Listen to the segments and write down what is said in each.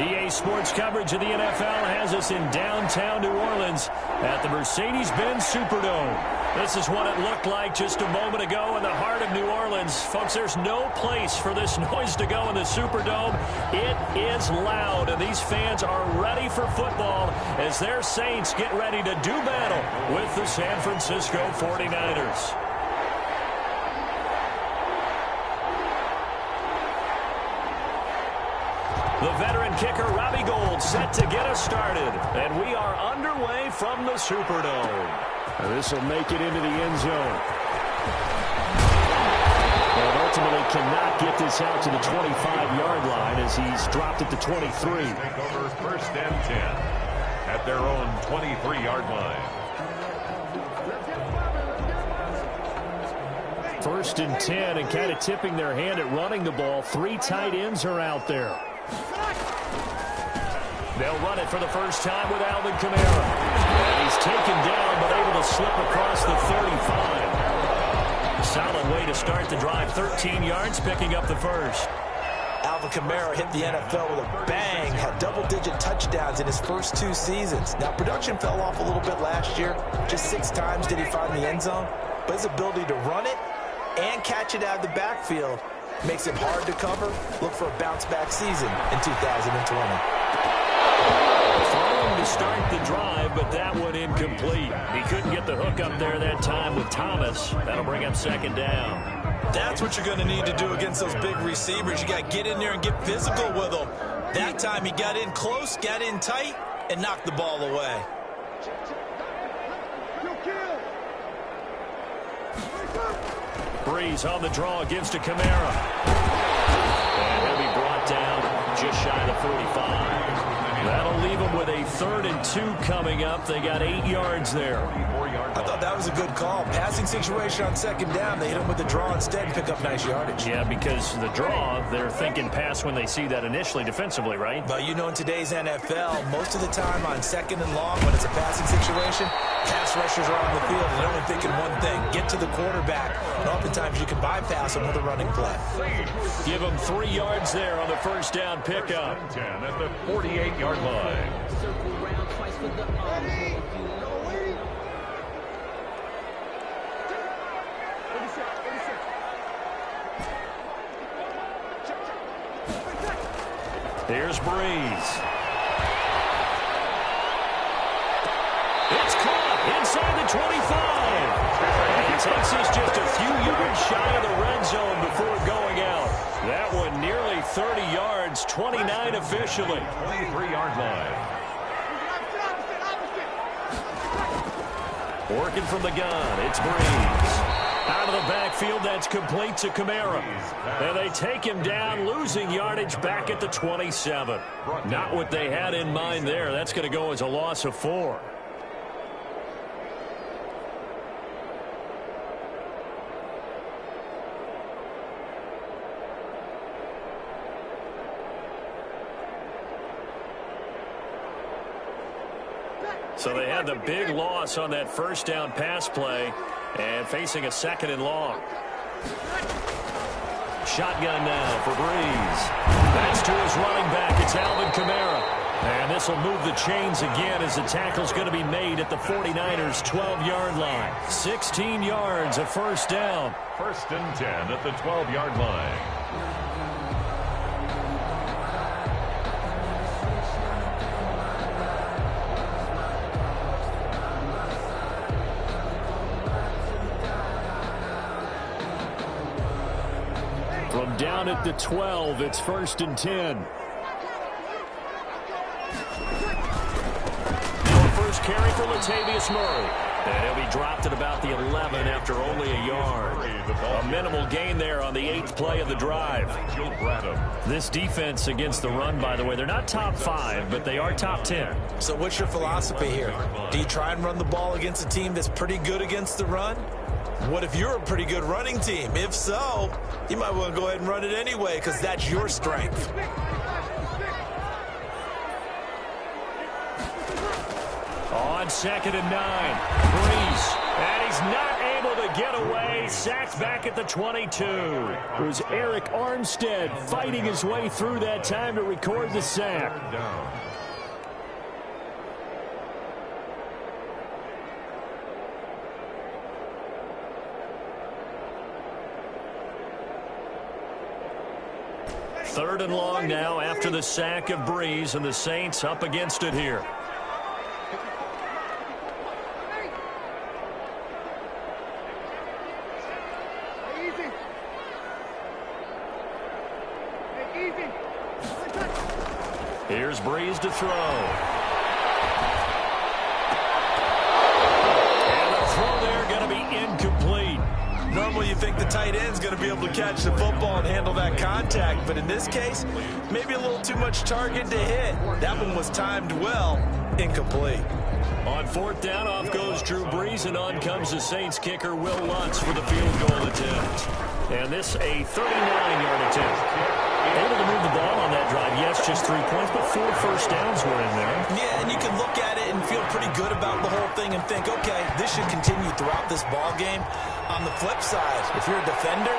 EA Sports coverage of the NFL has us in downtown New Orleans at the Mercedes-Benz Superdome. This is what it looked like just a moment ago in the heart of New Orleans. Folks, there's no place for this noise to go in the Superdome. It is loud, and these fans are ready for football as their Saints get ready to do battle with the San Francisco 49ers. The veteran kicker, Robbie Gould, set to get us started. And we are underway from the Superdome. This will make it into the end zone. And ultimately cannot get this out to the 25-yard line as he's dropped it to 23. Take over 1st and 10 at their own 23-yard line. 1st and 10, and kind of tipping their hand at running the ball. 3 tight ends are out there. They'll run it for the first time with Alvin Kamara. And he's taken down, but able to slip across the 35. Solid way to start the drive. 13 yards, picking up the first. Alvin Kamara hit the NFL with a bang, had double-digit touchdowns in his first 2 seasons. Now, production fell off a little bit last year. Just 6 times did he find the end zone. But his ability to run it and catch it out of the backfield makes it hard to cover. Look for a bounce-back season in 2020. Throwing to start the drive, but that one incomplete. He couldn't get the hook up there that time with Thomas. That'll bring up 2nd down. That's what you're going to need to do against those big receivers. You got to get in there and get physical with them. That time he got in close, got in tight, and knocked the ball away. Breeze on the draw, gives to Kamara. And he'll be brought down just shy of the 45. That'll leave them with a 3rd and 2 coming up. They got 8 yards there. I thought that was a good call. Passing situation on 2nd down. They hit him with the draw instead and pick up nice yardage. Yeah, because the draw, they're thinking pass when they see that initially defensively, right? But you know, in today's NFL, most of the time on 2nd and long, when it's a passing situation, pass rushers are on the field and they're only thinking one thing, get to the quarterback. And oftentimes you can bypass them with a running play. Give them 3 yards there on the 1st down pickup. 10 at the 48-yard line. Here's Breeze. It's caught inside the 25. And it takes us just a few yards shy of the red zone before going out. That one nearly 30 yards, 29 officially. 23-yard line. Working from the gun, it's Breeze. Out of the backfield, that's complete to Kamara. And they take him down, losing yardage back at the 27. Not what they had in mind there. That's going to go as a loss of 4. So they had the big loss on that 1st down pass play and facing a 2nd and long. Shotgun now for Breeze. That's to his running back. It's Alvin Kamara. And this will move the chains again as the tackle's going to be made at the 49ers' 12-yard line. 16 yards, a 1st down. 1st and 10 at the 12-yard line. From down at the 12, it's 1st and 10. Your first carry for Latavius Murray. And he'll be dropped at about the 11 after only a yard. A minimal gain there on the 8th play of the drive. This defense against the run, by the way, they're not top 5, but they are top 10. So what's your philosophy here? Do you try and run the ball against a team that's pretty good against the run? What if you're a pretty good running team? If so, you might want to go ahead and run it anyway because that's your strength. On 2nd and 9, Breeze, and he's not able able to get away. Sacked back at the 22. It was Eric Armstead fighting his way through that time to record the sack. Down. Third and long now after the sack of Breeze, and the Saints up against it here. Here's Breeze to throw. And the throw there going to be incomplete. Normally you think the tight end's going to be able to catch the football and handle that contact, but in this case, maybe a little too much target to hit. That one was timed well, incomplete. On fourth down, off goes Drew Brees, and on comes the Saints kicker, Will Lutz, for the field goal attempt. And this a 39-yard attempt. Able to move the ball on that drive. Yes, just 3 points, but 4 first downs were in there. Yeah, and you can look at it and feel pretty good about the whole thing and think, okay, this should continue throughout this ball game. On the flip side, if you're a defender,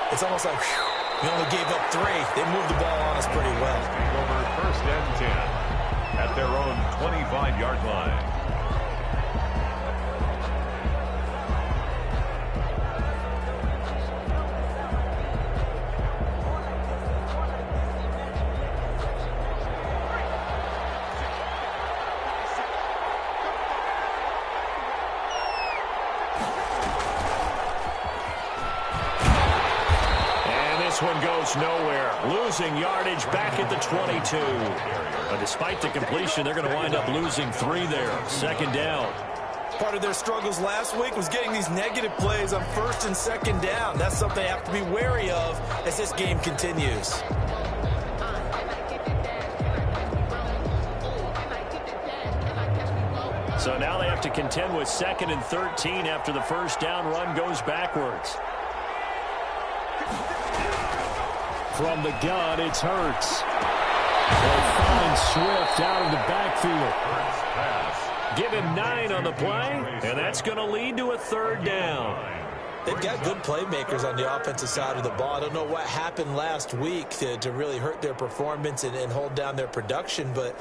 it's almost like, whew, we only gave up 3. They moved the ball on us pretty well. Over first and 10 at their own 25-yard line. This one goes nowhere. Losing yardage back at the 22. But despite the completion, they're going to wind up losing 3 there. Second down. Part of their struggles last week was getting these negative plays on first and second down. That's something they have to be wary of as this game continues. So now they have to contend with 2nd and 13 after the first down run goes backwards. From the gun, it's Hurts. They'll find Swift out of the backfield. Give him 9 on the play, and that's going to lead to a third down. They've got good playmakers on the offensive side of the ball. I don't know what happened last week to really hurt their performance and hold down their production, but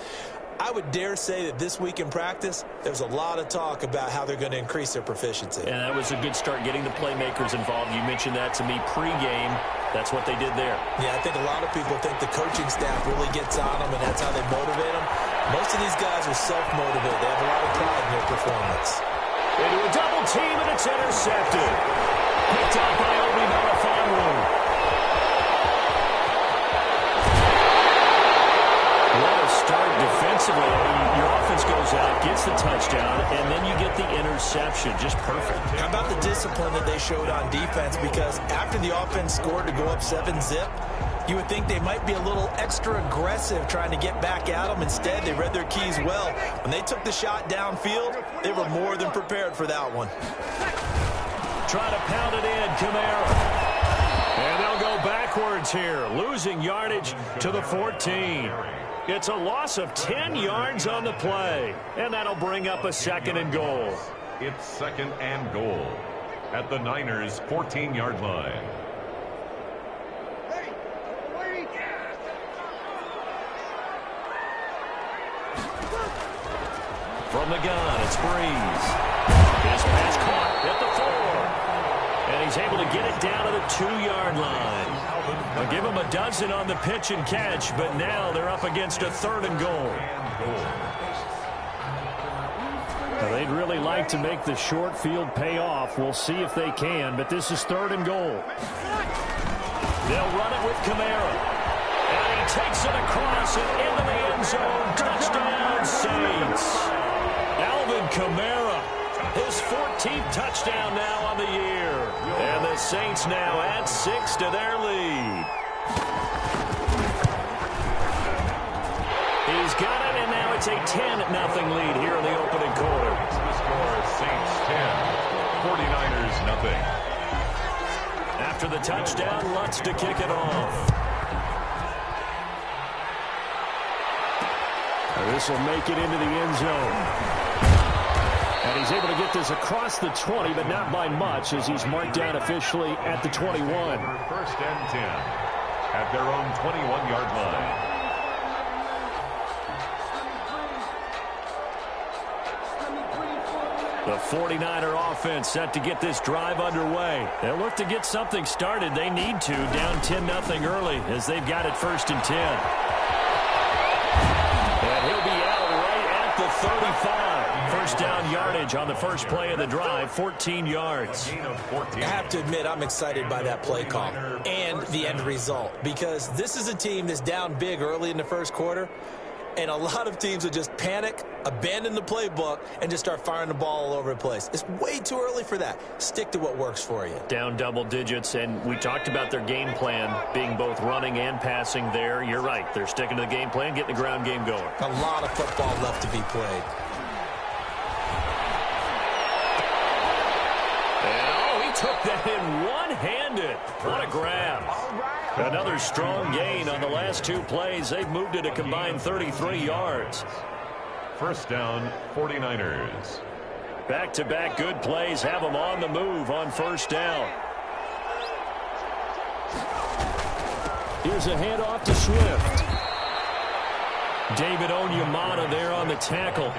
I would dare say that this week in practice, there's a lot of talk about how they're going to increase their proficiency. And that was a good start, getting the playmakers involved. You mentioned that to me pregame. That's what they did there. Yeah, I think a lot of people think the coaching staff really gets on them, and that's how they motivate them. Most of these guys are self-motivated. They have a lot of pride in their performance. Into a double team, and it's intercepted. Picked up by Obi Melifonwu. What a start defensively. Your offense goes out, gets the touchdown, and then you get the interception. Just perfect. How about the discipline that they showed on defense? Because after the offense scored to go up 7-zip, you would think they might be a little extra aggressive trying to get back at them. Instead, they read their keys well. When they took the shot downfield, they were more than prepared for that one. Try to pound it in, Kamara. And they'll go backwards here, losing yardage to the 14. It's a loss of 10 yards on the play, and that'll bring up a 2nd and goal. It's 2nd and goal at the Niners' 14-yard line. From the gun, it's Breeze. His pass caught at the 4. And he's able to get it down to the 2-yard line. I'll give him a dozen on the pitch and catch, but now they're up against a 3rd and goal. Well, they'd really like to make the short field pay off. We'll see if they can, but this is 3rd and goal. They'll run it with Kamara. And he takes it across and into the end zone. Touchdown, Saints. Alvin Kamara, his 14th touchdown now on the year. And the Saints now add 6 to their lead. He's got it, and now it's a 10-0 lead here in the opening quarter. The score is Saints 10, 49ers nothing. After the touchdown, Lutz to kick it off. This will make it into the end zone. And he's able to get this across the 20, but not by much as he's marked down officially at the 21. First and 10 at their own 21-yard line. The 49er offense set to get this drive underway. They'll look to get something started. They need to, down 10-0 early as they've got it first and 10. And he'll be out right at the 35. First down yardage on the first play of the drive, 14 yards. I have to admit, I'm excited by that play call and the end result, because this is a team that's down big early in the first quarter, and a lot of teams will just panic, abandon the playbook, and just start firing the ball all over the place. It's way too early for that. Stick to what works for you. Down double digits, and we talked about their game plan being both running and passing there. You're right. They're sticking to the game plan, getting the ground game going. A lot of football left to be played. And, he took that in one-handed. What a grab. Another strong gain on the last two plays. They've moved it a combined 33 yards. First down, 49ers. Back-to-back good plays have them on the move on first down. Here's a handoff to Swift. David Onyemata there on the tackle.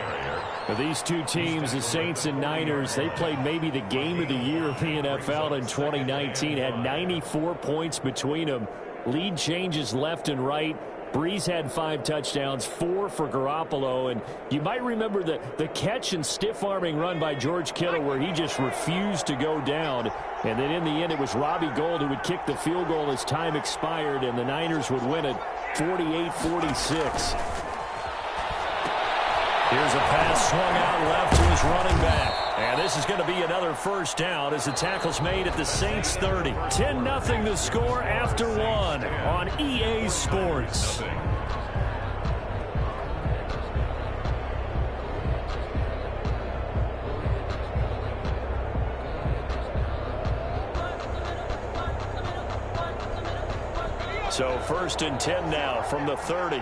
For these two teams, the Saints and Niners, they played maybe the game of the year of the NFL in 2019. Had 94 points between them. Lead changes left and right. Breeze had 5 touchdowns, 4 for Garoppolo. And you might remember the catch and stiff-arming run by George Kittle where he just refused to go down. And then in the end, it was Robbie Gould who would kick the field goal as time expired, and the Niners would win it 48-46. Here's a pass swung out left to his running back. And this is going to be another first down as the tackle's made at the Saints 30. 10-0 the score after one on EA Sports. So first and 10 now from the 30.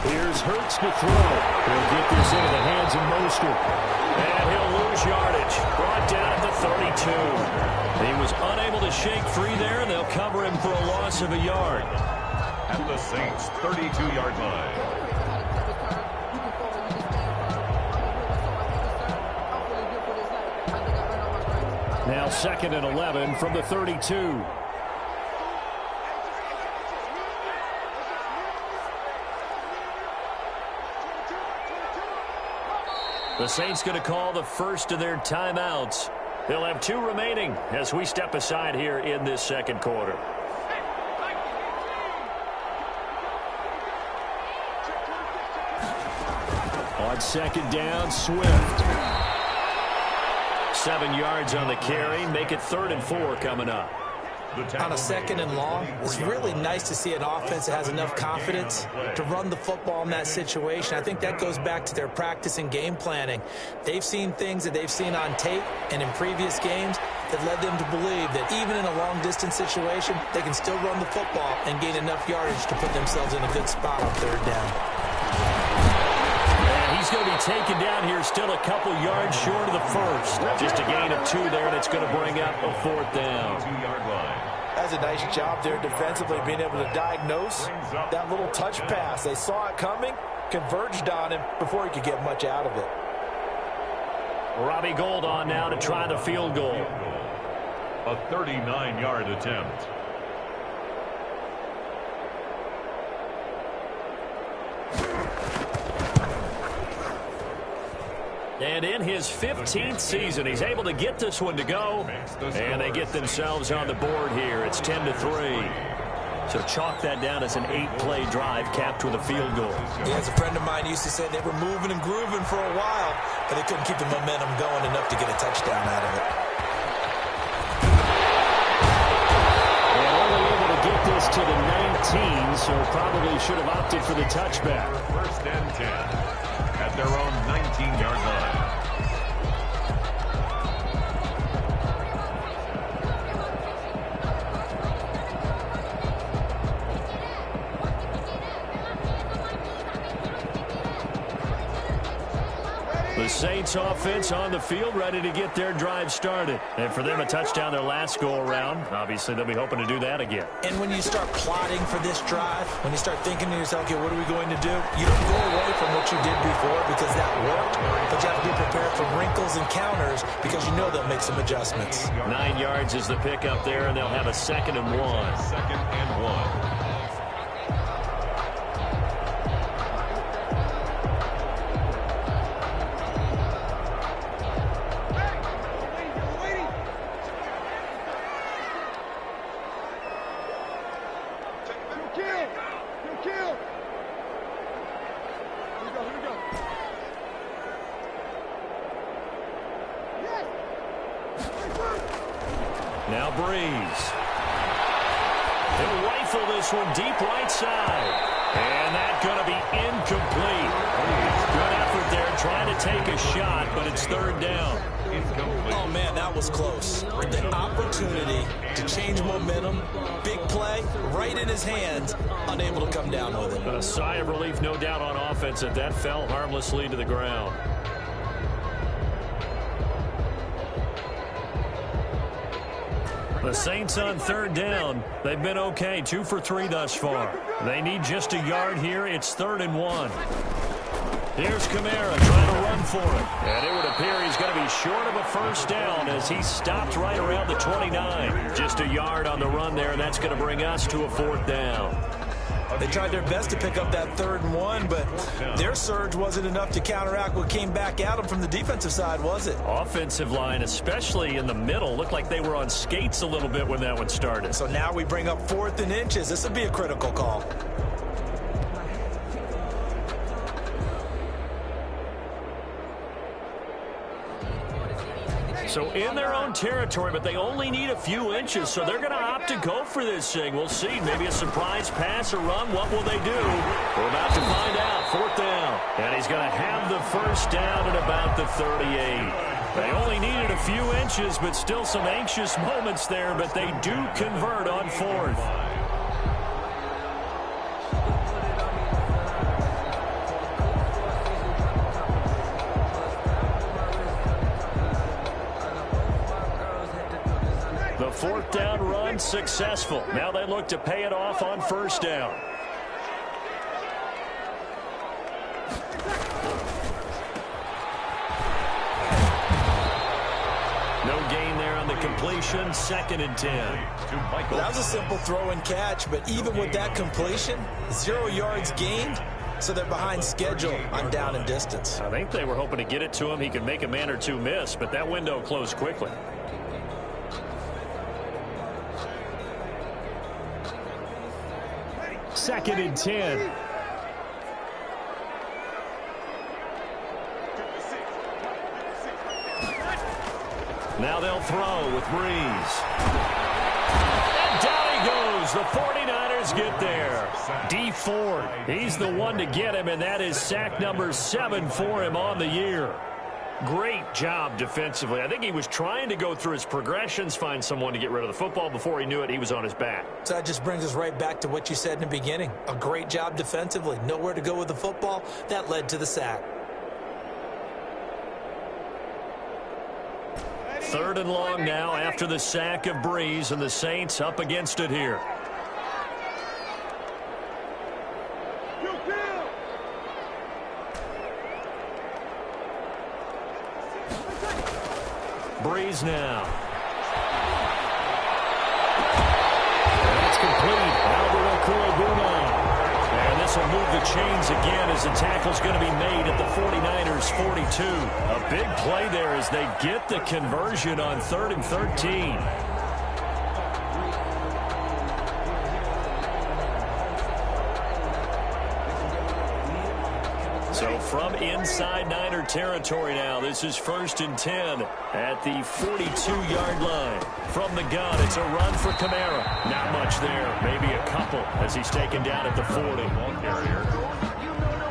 Here's Hurts to throw. He'll get this into the hands of Mostert. And he'll lose yardage. Brought down at the 32. He was unable to shake free there, and they'll cover him for a loss of a yard. At the Saints' 32-yard line. Now second and 11 from the 32. The Saints going to call the first of their timeouts. They'll have 2 remaining as we step aside here in this second quarter. On second down, Swift. 7 yards on the carry. Make it 3rd and 4 coming up. On a second and long, it's really nice to see an offense that has enough confidence to run the football in that situation. I think that goes back to their practice and game planning. They've seen things that they've seen on tape and in previous games that led them to believe that even in a long-distance situation, they can still run the football and gain enough yardage to put themselves in a good spot on 3rd down. He's going to be taken down here still a couple yards short of the first. Just a gain of 2 there, and it's going to bring up a 4th down. 2-yard line. That's a nice job there defensively, being able to diagnose that little touch pass. They saw it coming, converged on him before he could get much out of it. Robbie Gould on now to try the field goal. A 39-yard attempt. And in his 15th season, he's able to get this one to go. And they get themselves on the board here. It's 10-3. So chalk that down as an 8-play drive capped with a field goal. Yeah, as a friend of mine used to say, they were moving and grooving for a while, but they couldn't keep the momentum going enough to get a touchdown out of it. And only able to get this to the 19, so probably should have opted for the touchback. First and 10 at their own 19-yard line. The Saints offense on the field, ready to get their drive started. And for them, a touchdown their last go-around. Obviously, they'll be hoping to do that again. And when you start plotting for this drive, when you start thinking to yourself, okay, what are we going to do? You don't go away from what you did before because that worked, but you have to be prepared for wrinkles and counters because you know they'll make some adjustments. 9 yards is the pickup there, and they'll have a 2nd and 1. 2nd and 1. Now Breeze. He'll rifle this one deep right side. And that's going to be incomplete. Good effort there trying to take a shot, but it's 3rd down. Oh, man, that was close. The opportunity to change momentum, big play, right in his hands, unable to come down with it. A sigh of relief, no doubt, on offense that that fell harmlessly to the ground. The Saints on 3rd down. They've been okay, 2 for 3 thus far. They need just a yard here. It's 3rd and 1. Here's Kamara trying to run for it. And it would appear he's going to be short of a 1st down as he stopped right around the 29. Just a yard on the run there, and that's going to bring us to a 4th down. They tried their best to pick up that 3rd and 1, but their surge wasn't enough to counteract what came back at them from the defensive side, was it? Offensive line, especially in the middle, looked like they were on skates a little bit when that one started. So now we bring up 4th and inches. This would be a critical call. So in their own territory, but they only need a few inches, so they're going to opt to go for this thing. We'll see. Maybe a surprise pass or run. What will they do? We're about to find out. 4th down. And he's going to have the 1st down at about the 38. They only needed a few inches, but still some anxious moments there, but they do convert on 4th. The 4th down run successful. Now they look to pay it off on 1st down. No gain there on the completion. 2nd and 10. That was a simple throw and catch, but even with that completion, 0 yards gained, so they're behind schedule on down and distance. I think they were hoping to get it to him. He could make a man or two miss, but that window closed quickly. Second and 10. Now they'll throw with Breeze. And down he goes. The 49ers get there. D Ford, he's the one to get him, and that is sack number 7 for him on the year. Great job defensively. I think he was trying to go through his progressions, find someone to get rid of the football. Before he knew it, he was on his back. So that just brings us right back to what you said in the beginning. A great job defensively. Nowhere to go with the football. That led to the sack. 3rd and long now after the sack of Breeze, and the Saints up against it here. Breeze now. And that's complete. And this will move the chains again as the tackle's going to be made at the 49ers 42. A big play there as they get the conversion on 3rd and 13. So from inside Niner territory now, this is 1st and 10 at the 42-yard line. From the gun, it's a run for Kamara. Not much there, maybe a couple as he's taken down at the 40.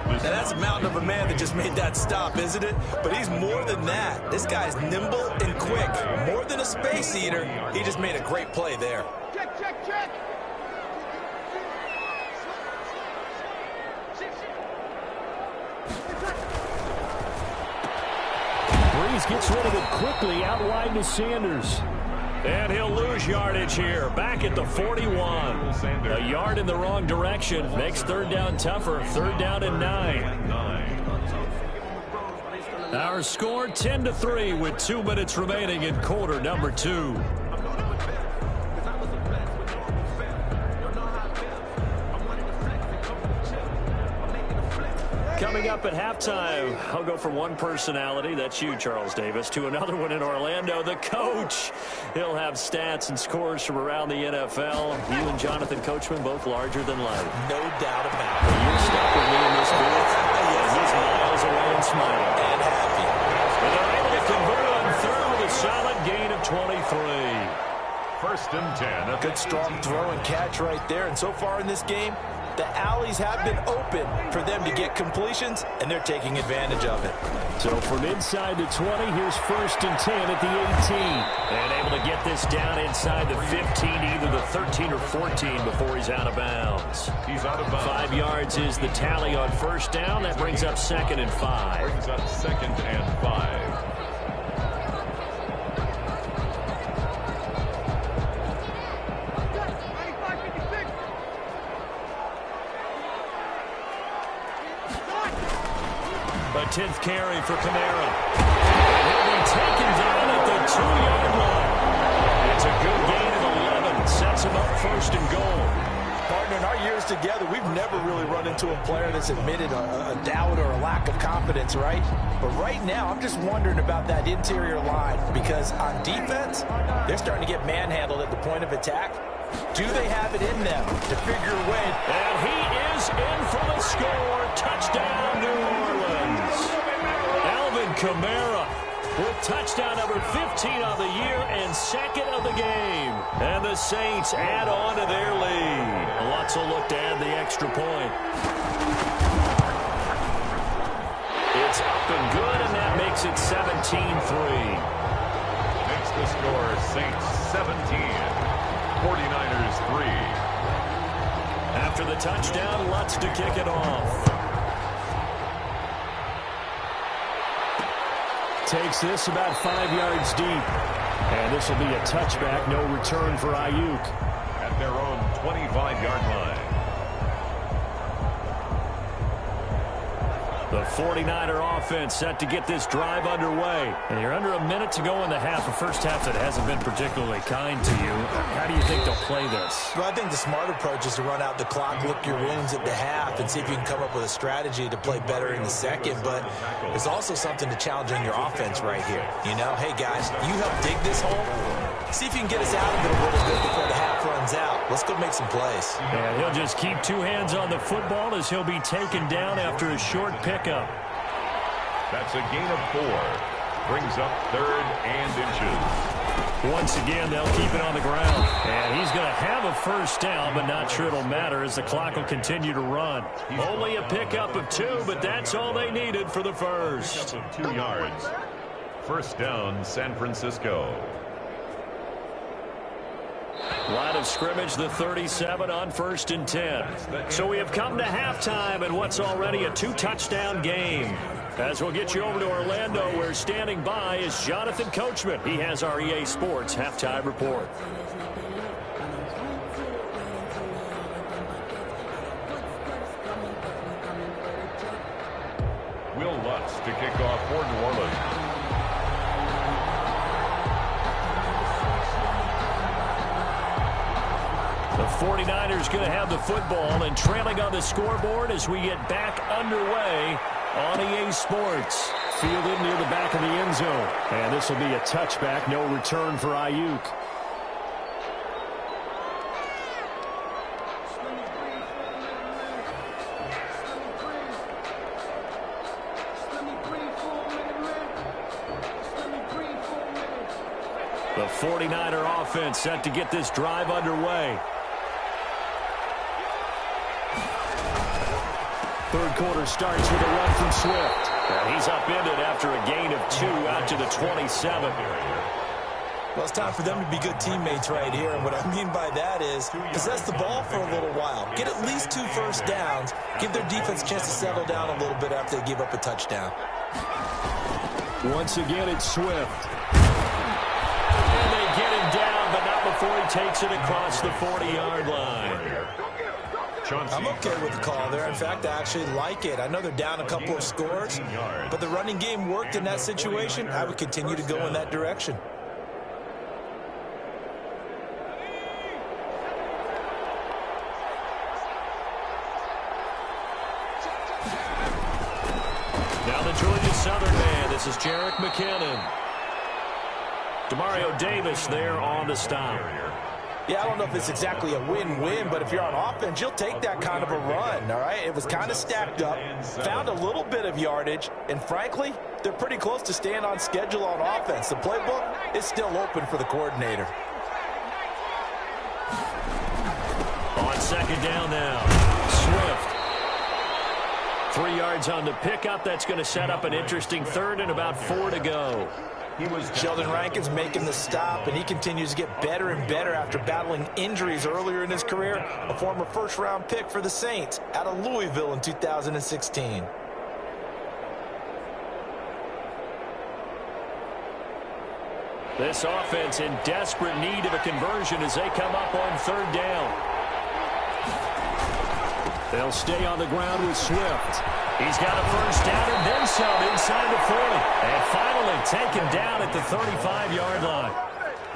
Now that's a mountain of a man that just made that stop, isn't it? But he's more than that. This guy's nimble and quick. More than a space eater, he just made a great play there. Check, check, check. Breeze gets rid of it quickly out wide to Sanders. And he'll lose yardage here, back at the 41. A yard in the wrong direction makes third down tougher. Third down and 9. Our score 10-3 with 2 minutes remaining in quarter number 2. Coming up at halftime, I'll go from one personality, that's you, Charles Davis, to another one in Orlando, the coach. He'll have stats and scores from around the NFL. You and Jonathan Coachman, both larger than life. No doubt about it. You're stuck with me in this booth. Yes, He's miles away and smiling. and happy. And they're able to convert on third with a solid gain of 23. First and 10. Good strong throw and catch right there. And so far in this game, the alleys have been open for them to get completions, and they're taking advantage of it. So from inside the 20, here's first and 10 at the 18. And able to get this down inside the 15, either the 13 or 14 before he's out of bounds. He's out of bounds. 5 yards is the tally on first down. That brings up second and 5. Brings up second and 5. A 10th carry for Kamara. He'll be taken down at the 2-yard line. It's a good gain of 11. Sets him up first and goal. Partner, in our years together, we've never really run into a player that's admitted a doubt or a lack of confidence, right? But right now, I'm just wondering about that interior line, because on defense, they're starting to get manhandled at the point of attack. Do they have it in them to figure a way? And he is in for the score. Touchdown, New Orleans. Alvin Kamara with touchdown number 15 on the year and second of the game. And the Saints add on to their lead. Lots will look to add the extra point. It's up and good, and that makes it 17-3. Makes the score Saints 17. 49ers 3. After the touchdown, Lutz to kick it off. Takes this about 5 yards deep. And this will be a touchback, no return for Ayuk. At their own 25-yard line. The 49er offense set to get this drive underway. And you're under a minute to go in the half, a first half that hasn't been particularly kind to you. How do you think they'll play this? Well, I think the smart approach is to run out the clock, lick your wounds at the half, and see if you can come up with a strategy to play better in the second. But there's also something to challenging your offense right here. You know, hey, guys, you help dig this hole. See if you can get us out of it a little bit before the half runs out. Let's go make some plays. And he'll just keep 2 hands on the football as he'll be taken down after a short pickup. That's a gain of 4. Brings up third and inches. Once again, they'll keep it on the ground. And he's going to have a first down, but not sure it'll matter as the clock will continue to run. Only a pickup of 2, but that's all they needed for the first. 2 yards. First down, San Francisco. Line of scrimmage, the 37 on first and 10. So we have come to halftime in what's already a 2-touchdown game. As we'll get you over to Orlando, where standing by is Jonathan Coachman. He has our EA Sports halftime report. Will Lutz to kick off for New Orleans. The 49ers going to have the football and trailing on the scoreboard as we get back underway on EA Sports. Fielded near the back of the end zone. And this will be a touchback, no return for Ayuk. The 49er offense set to get this drive underway. Third quarter starts with a run from Swift. And he's upended after a gain of 2 out to the 27. Well, it's time for them to be good teammates right here. And what I mean by that is possess the ball for a little while. Get at least 2 first downs. Give their defense a chance to settle down a little bit after they give up a touchdown. Once again, it's Swift. And they get him down, but not before he takes it across the 40-yard line. I'm okay with the call there. In fact, I actually like it. I know they're down a couple of scores, but the running game worked in that situation. I would continue to go in that direction. Now the Georgia Southern man. This is Jerick McKinnon. Demario Davis there on the stop. Yeah, I don't know if it's exactly a win-win, but if you're on offense, you'll take that kind of a run, all right? It was kind of stacked up, found a little bit of yardage, and frankly, they're pretty close to staying on schedule on offense. The playbook is still open for the coordinator. On second down now, Swift. 3 yards on the pickup. That's going to set up an interesting third and about 4 to go. Sheldon Rankins making the stop, and he continues to get better and better after battling injuries earlier in his career. A former first-round pick for the Saints out of Louisville in 2016. This offense in desperate need of a conversion as they come up on third down. They'll stay on the ground with Swift. He's got a first down and then some inside the 40. And finally taken down at the 35-yard line.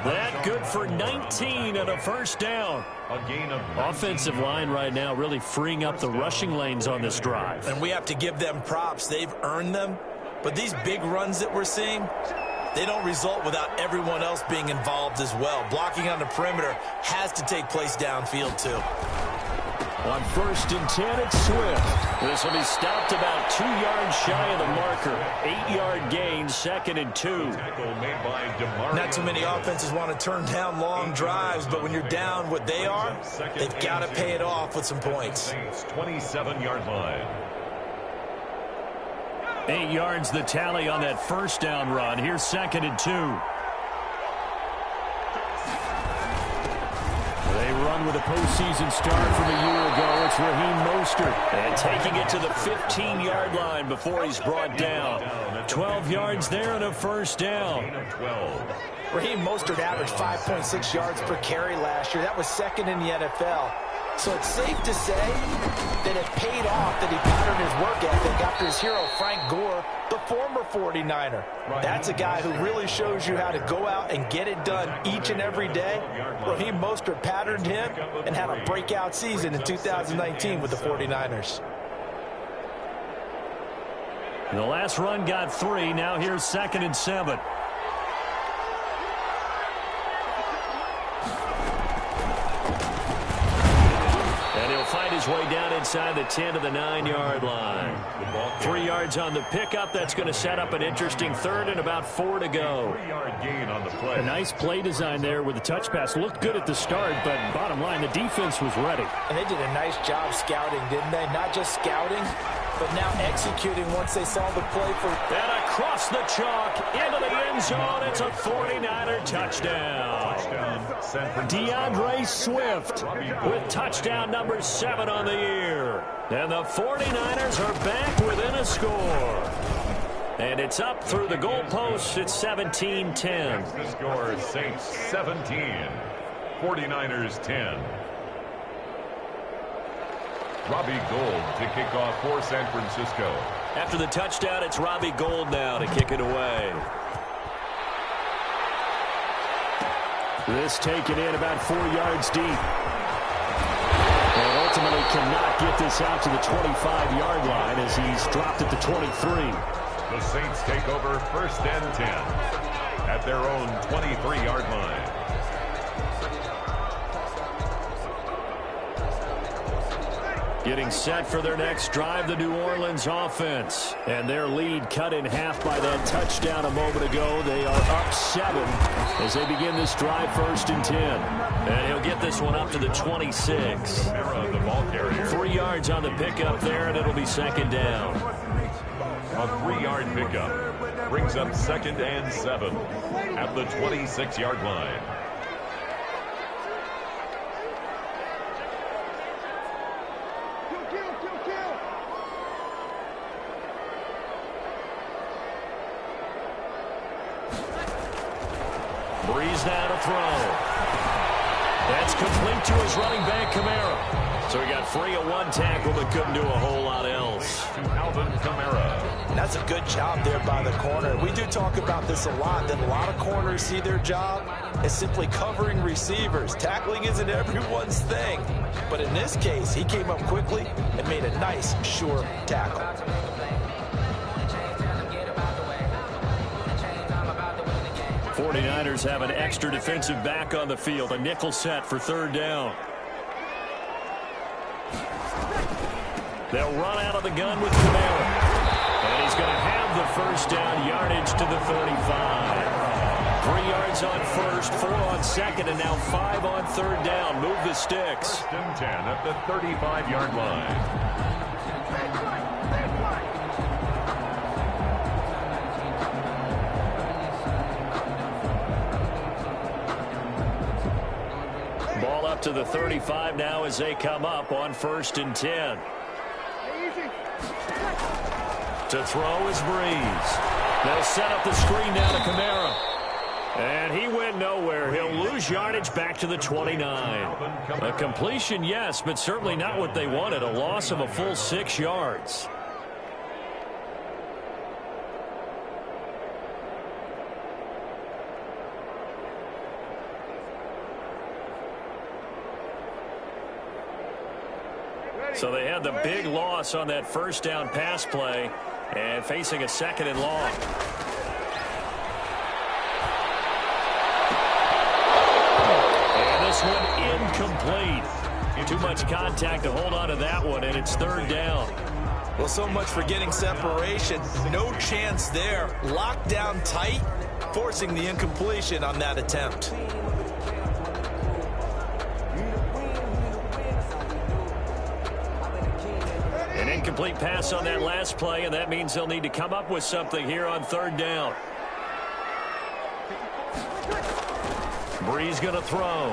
That good for 19 and a first down. A gain of offensive line right now really freeing up the rushing lanes on this drive. And we have to give them props. They've earned them. But these big runs that we're seeing, they don't result without everyone else being involved as well. Blocking on the perimeter has to take place downfield too. On 1st and 10, it's Swift. This will be stopped about 2 yards shy of the marker. 8-yard gain, 2nd and 2. Not too many offenses want to turn down long drives, but when you're down what they are, they've got to pay it off with some points. 27-yard line. 8 yards the tally on that first down run. Here's 2nd and 2. They run with a postseason start from a year ago. It's Raheem Mostert. And taking it to the 15-yard line before he's brought down. 12 yards there and a first down. Raheem Mostert averaged 5.6 yards per carry last year. That was 2nd in the NFL. So it's safe to say that it paid off that he patterned his work ethic after his hero, Frank Gore, the former 49er. That's a guy who really shows you how to go out and get it done each and every day. Raheem Mostert patterned him and had a breakout season in 2019 with the 49ers. The last run got 3. Now here's 2nd and 7. Find his way down inside the 10 to the 9-yard line. 3 yards on the pickup. That's going to set up an interesting third and about 4 to go. A nice play design there with the touch pass. Looked good at the start, but bottom line, the defense was ready. And they did a nice job scouting, didn't they? Not just scouting, but now executing once they saw the play for. And across the chalk into the end zone. It's a 49er touchdown. DeAndre Swift with touchdown number 7 on the year. And the 49ers are back within a score. And it's up through the goalposts. It's 17-10. The score is Saints 17, 49ers 10. Robbie Gould to kick off for San Francisco. After the touchdown, it's Robbie Gould now to kick it away. This taken in about 4 yards deep. And ultimately cannot get this out to the 25-yard line as he's dropped at the 23. The Saints take over 1st and 10 at their own 23-yard line. Getting set for their next drive, the New Orleans offense. And their lead cut in half by that touchdown a moment ago. They are up 7 as they begin this drive 1st and 10. And he'll get this one up to the 26. The ball carrier. 3 yards on the pickup there, and it'll be 2nd down. A 3-yard pickup brings up 2nd and 7 at the 26-yard line. Breeze now to throw. That's complete to his running back, Kamara. So he got free of one tackle, but couldn't do a whole lot else. That's a good job there by the corner. We do talk about this a lot, that a lot of corners see their job as simply covering receivers. Tackling isn't everyone's thing. But in this case, he came up quickly and made a nice, sure tackle. '49ers have an extra defensive back on the field, a nickel set for third down. They'll run out of the gun with Kamara. And he's going to have the first down, yardage to the 35. 3 yards on first, 4 on second, and now 5 on third down. Move the sticks. 1st and 10 at the 35-yard line. Ball up to the 35 now as they come up on 1st and 10. To throw is Breeze. They'll set up the screen down to Kamara. And he went nowhere. He'll lose yardage back to the 29. A completion, yes, but certainly not what they wanted. A loss of a full 6 yards. So they had the big loss on that first down pass play and facing a 2nd and long. And this one incomplete. Too much contact to hold on to that one, and it's 3rd down. Well, so much for getting separation. No chance there. Locked down tight, forcing the incompletion on that attempt. An incomplete pass on that last play, and that means they'll need to come up with something here on 3rd down. Breeze going to throw.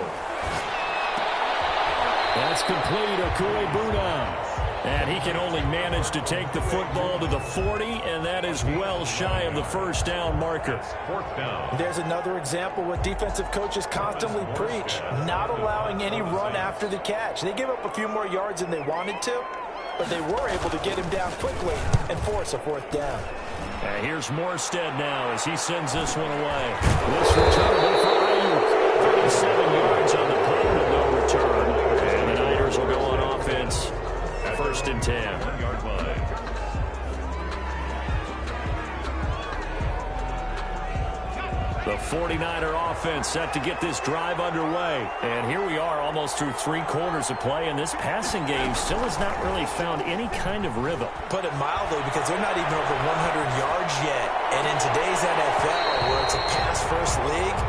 That's complete, Okuebuna. And he can only manage to take the football to the 40, and that is well shy of the first down marker. 4th down. There's another example what defensive coaches constantly preach, not allowing any run after the catch. They gave up a few more yards than they wanted to, but they were able to get him down quickly and force a 4th down. And here's Morstead now as he sends this one away. This return for Ayuk. 37 yards on the punt with no return. And the Niners will go on offense. 1st and 10. 1-yard line. The 49er offense set to get this drive underway. And here we are almost through 3 quarters of play, and this passing game still has not really found any kind of rhythm. Put it mildly, because they're not even over 100 yards yet. And in today's NFL, where it's a pass-first league,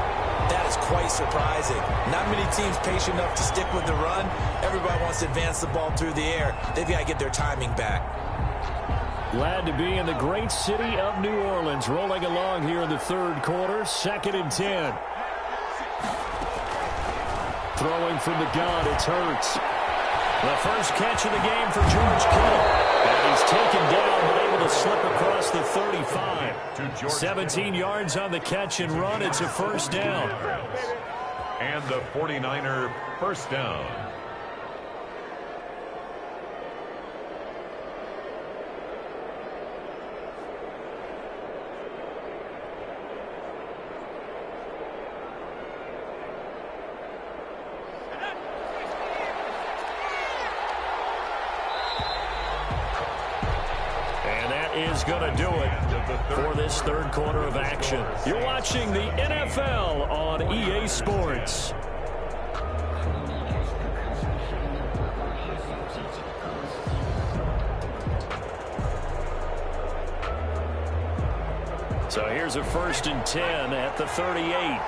that is quite surprising. Not many teams patient enough to stick with the run. Everybody wants to advance the ball through the air. They've got to get their timing back. Glad to be in the great city of New Orleans, rolling along here in the 3rd quarter, 2nd and 10. Throwing from the gun, it's Hurts. The first catch of the game for George Kittle. And he's taken down, but able to slip across the 35. 17 yards on the catch and run. It's a 1st down. And the 49er 1st down. Is going to do it for this 3rd quarter of action. You're watching the NFL on EA Sports. So here's a 1st and 10 at the 38.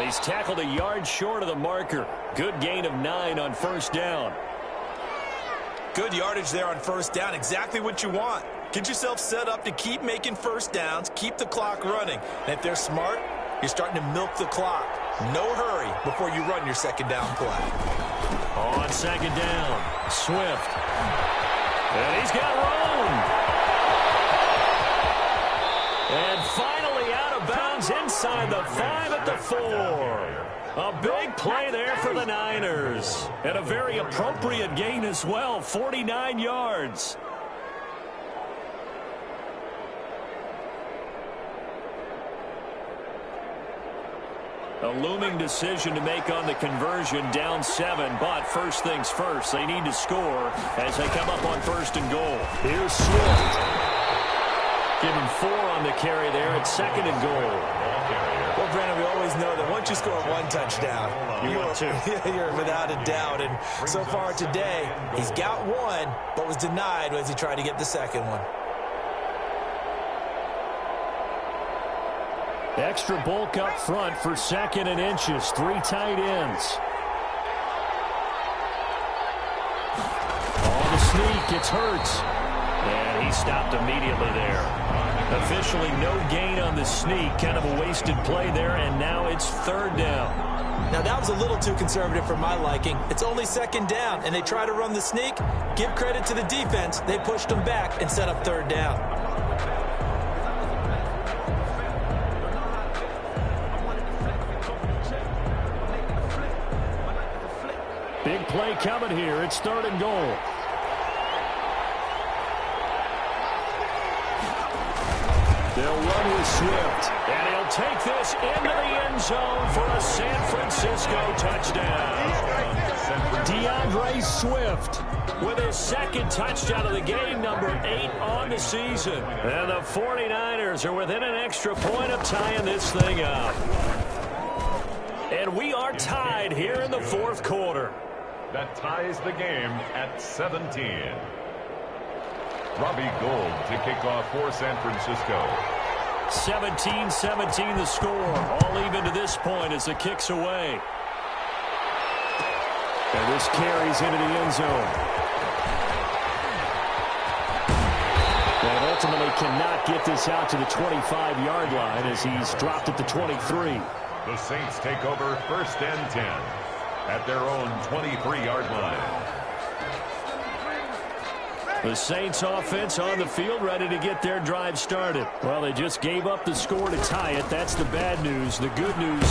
He's tackled a yard short of the marker. Good gain of 9 on 1st down. Good yardage there on 1st down. Exactly what you want. Get yourself set up to keep making 1st downs, keep the clock running. And if they're smart, you're starting to milk the clock. No hurry before you run your second down play. On second down, Swift. And he's got room. And finally out of bounds inside the 5 at the 4. A big play there for the Niners. And a very appropriate gain as well, 49 yards. A looming decision to make on the conversion, down 7. But first things first, they need to score as they come up on 1st and goal. Here's Swift. Give him 4 on the carry there at 2nd and goal. Well, Brandon, we always know that once you score 1 touchdown, you're without a doubt. And so far today, he's got 1, but was denied as he tried to get the second one. Extra bulk up front for 2nd and inches. 3 tight ends. On the sneak, it's Hurts. And he stopped immediately there. Officially no gain on the sneak. Kind of a wasted play there, and now it's 3rd down. Now, that was a little too conservative for my liking. It's only 2nd down, and they try to run the sneak. Give credit to the defense. They pushed them back and set up 3rd down. Big play coming here. It's 3rd and goal. They'll run with Swift. And he'll take this into the end zone for a San Francisco touchdown. DeAndre Swift with his 2nd touchdown of the game, number 8 on the season. And the 49ers are within an extra point of tying this thing up. And we are tied here in the 4th quarter. That ties the game at 17. Robbie Gould to kick off for San Francisco. 17-17 the score. All even to this point as the kick's away. And this carries into the end zone. And ultimately cannot get this out to the 25-yard line as he's dropped at the 23. The Saints take over 1st and 10 at their own 23-yard line. The Saints offense on the field, ready to get their drive started. Well, they just gave up the score to tie it. That's the bad news. The good news,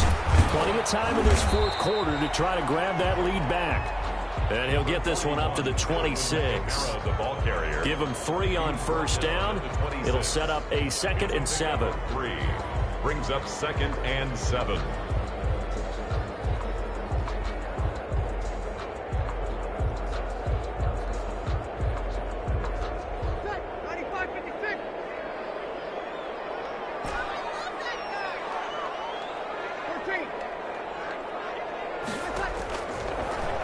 plenty of time in this 4th quarter to try to grab that lead back. And he'll get this one up to the 26. The ball carrier. Give him 3 on 1st down. It'll set up a 2nd and 7. 3 brings up 2nd and 7.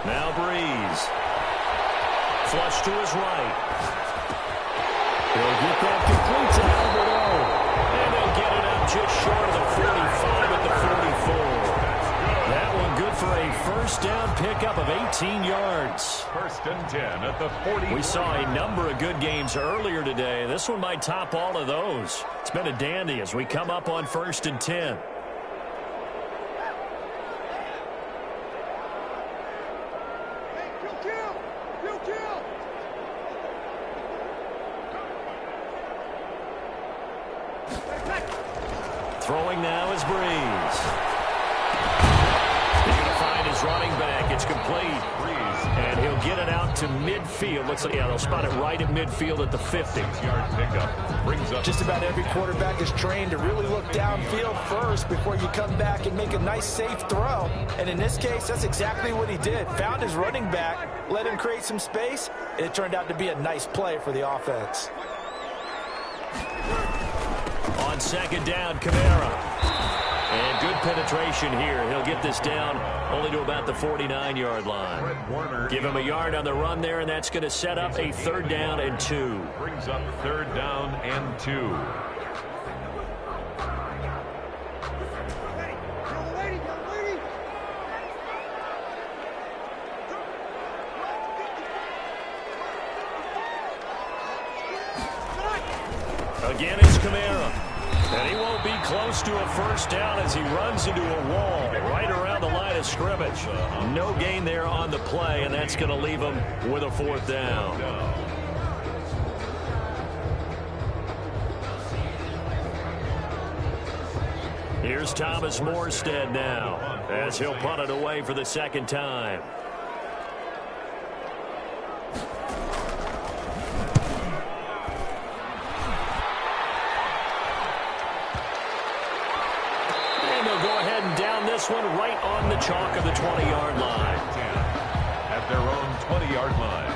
Now Breeze. Flush to his right. They'll get that complete to Albert O. And they'll get it up just short of the 45 at the 44. That one good for a 1st down pickup of 18 yards. 1st and 10 at the 40. We saw a number of good games earlier today. This one might top all of those. It's been a dandy as we come up on 1st and 10. Throwing now is Breeze. He's going to find his running back. It's complete. And he'll get it out to midfield. Looks like, yeah, they'll spot it right at midfield at the 50. 6-yard pickup. Brings up. Just about every quarterback is trained to really look downfield first before you come back and make a nice, safe throw. And in this case, that's exactly what he did. Found his running back, let him create some space, and it turned out to be a nice play for the offense. On 2nd down, Kamara. And good penetration here. He'll get this down only to about the 49-yard line. Give him a yard on the run there, and that's going to set up a 3rd down and 2. Brings up 3rd down and 2. Again, it's Kamara. And he won't be close to a first down as he runs into a wall right around the line of scrimmage. No gain there on the play, and that's going to leave him with a fourth down. Here's Thomas Morstead now as he'll punt it away for the second time. And they'll go ahead and down this one right on the chalk of the 20-yard line. At their own 20-yard line.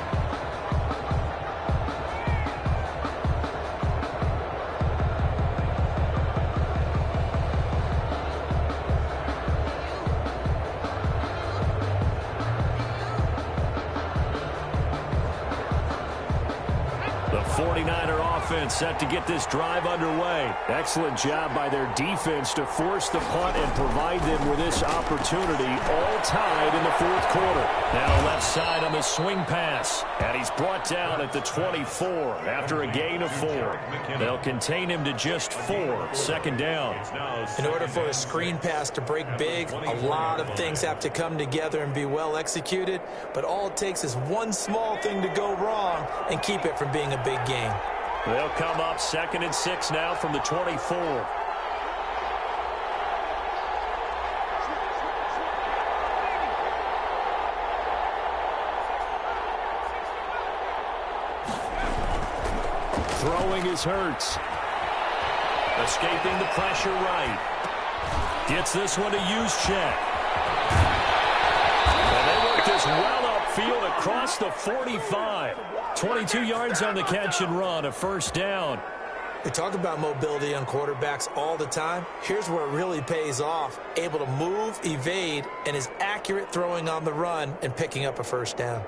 The 49er offense set to get this drive underway. Excellent job by their defense to force the punt and provide them with this opportunity, all tied in the fourth quarter. Now left side on the swing pass. And he's brought down at the 24 after a gain of 4. They'll contain him to just 4. Second down. In order for a screen pass to break big, a lot of things have to come together and be well executed. But all it takes is one small thing to go wrong and keep it from being a big game. They'll come up 2nd and 6 now from the 24. Throwing is Hurts. Escaping the pressure right. Gets this one to Juszczyk. And they work this well upfield across the 45. 22 yards on the catch and run, a first down. We talk about mobility on quarterbacks all the time. Here's where it really pays off. Able to move, evade, and is accurate throwing on the run and picking up a first down.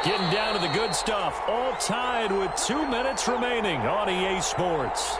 Getting down to the good stuff. All tied with 2 minutes remaining on EA Sports.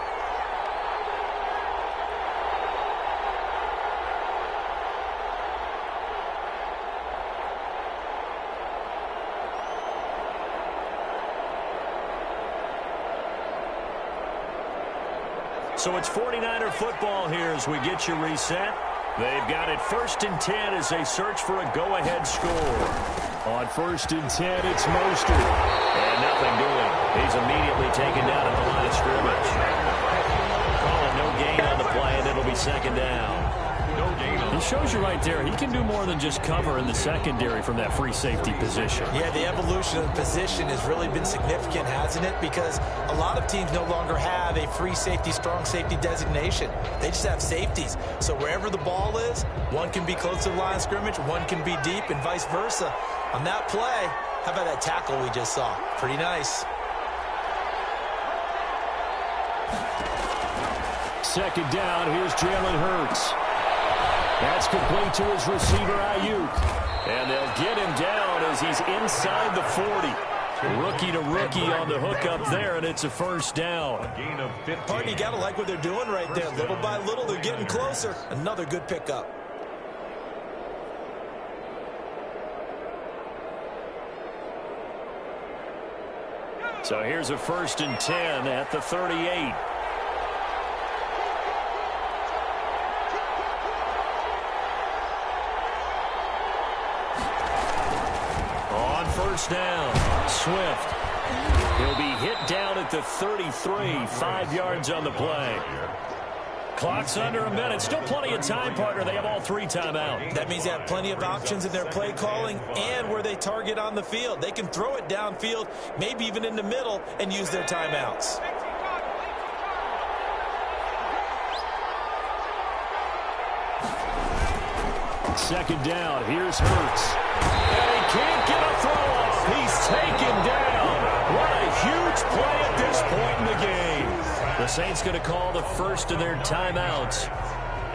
So it's 49er football here as we get you reset. They've got it 1st and 10 as they search for a go-ahead score. On 1st and 10, it's Mostert. And nothing doing. He's immediately taken down at the line of scrimmage. Calling no gain on the play, and it'll be second down. No gain on. He shows you right there, he can do more than just cover in the secondary from that free safety position. Yeah, the evolution of the position has really been significant, hasn't it? Because a lot of teams no longer have a free safety, strong safety designation. They just have safeties. So wherever the ball is, one can be close to the line of scrimmage, one can be deep, and vice versa. On that play, how about that tackle we just saw? Pretty nice. Second down, here's Jalen Hurts. That's complete to his receiver, Ayuk. And they'll get him down as he's inside the 40. Rookie to rookie on the hook up there, and it's a first down. A gain of 15. Pardon, you got to like what they're doing right there. Little by little, they're getting closer. Another good pickup. So here's a 1st and 10 at the 38. On 1st down, Swift. He'll be hit down at the 33, 5 yards on the play. Clock's under a minute. Still plenty of time, partner. They have all 3 timeouts. That means they have plenty of options in their play calling and where they target on the field. They can throw it downfield, maybe even in the middle, and use their timeouts. Second down, here's Hurts. And he can't get a throw off. He's taken down. What a huge play at this point in the game. The Saints going to call the first of their timeouts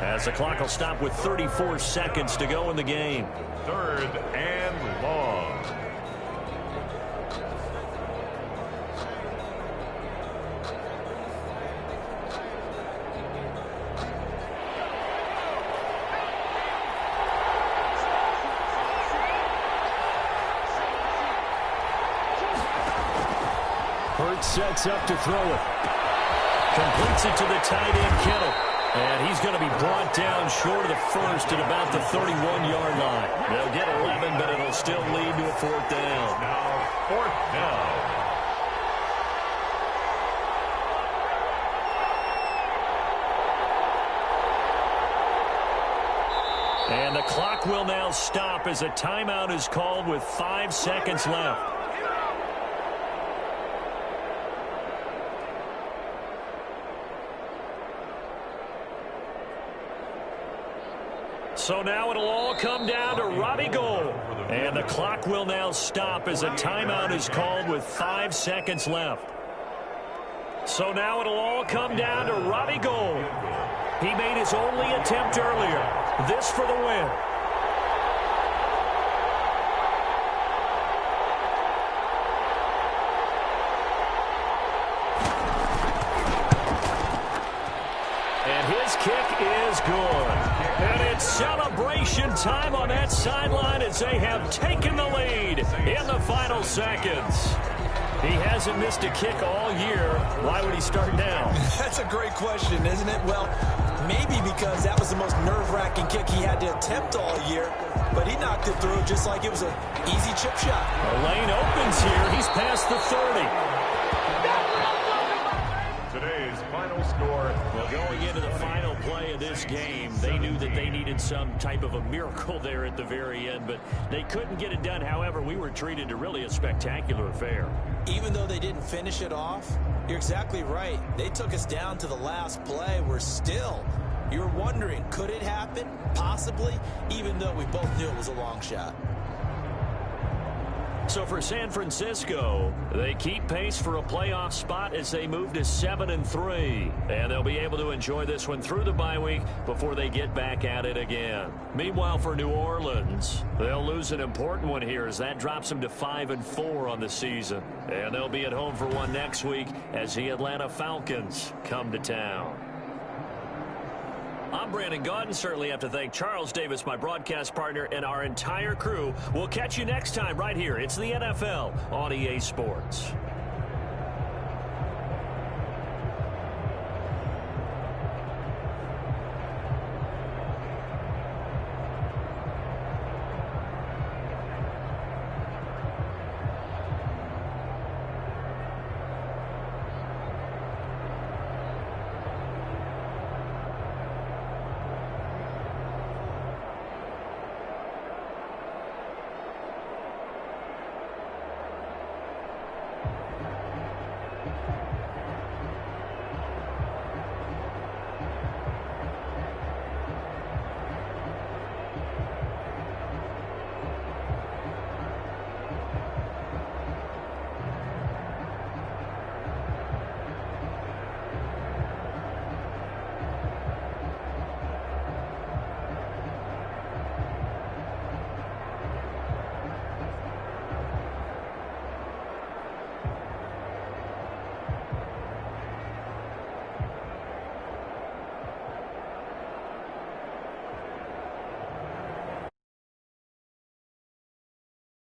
as the clock will stop with 34 seconds to go in the game. 3rd and long. sets up to throw it. Completes it to the tight end, Kittle. And he's going to be brought down short of the first at about the 31-yard line. They'll get 11, but it'll still lead to a fourth down. Now, fourth down. And the clock will now stop as a timeout is called with 5 seconds left. So now it'll all come down to Robbie Gould. And the clock will now stop as a timeout is called with 5 seconds left. So now it'll all come down to Robbie Gould. He made his only attempt earlier. This for the win. And his kick is good. And it's celebration time on that sideline as they have taken the lead in the final seconds. He hasn't missed a kick all year. Why would he start now? That's a great question, isn't it? Well, maybe because that was the most nerve-wracking kick he had to attempt all year, but he knocked it through just like it was an easy chip shot. The lane opens here. He's past the 30. Today's final score. Well, going into the final play of this game, they knew that they needed some type of a miracle there at the very end, but they couldn't get it done. However, we were treated to really a spectacular affair. Even though they didn't finish it off, you're exactly right. They took us down to the last play. You were wondering, could it happen? Possibly, even though we both knew it was a long shot. So for San Francisco, they keep pace for a playoff spot as they move to 7-3. And they'll be able to enjoy this one through the bye week before they get back at it again. Meanwhile, for New Orleans, they'll lose an important one here as that drops them to 5-4 on the season. And they'll be at home for one next week as the Atlanta Falcons come to town. I'm Brandon Gaudin. Certainly have to thank Charles Davis, my broadcast partner, and our entire crew. We'll catch you next time right here. It's the NFL on EA Sports.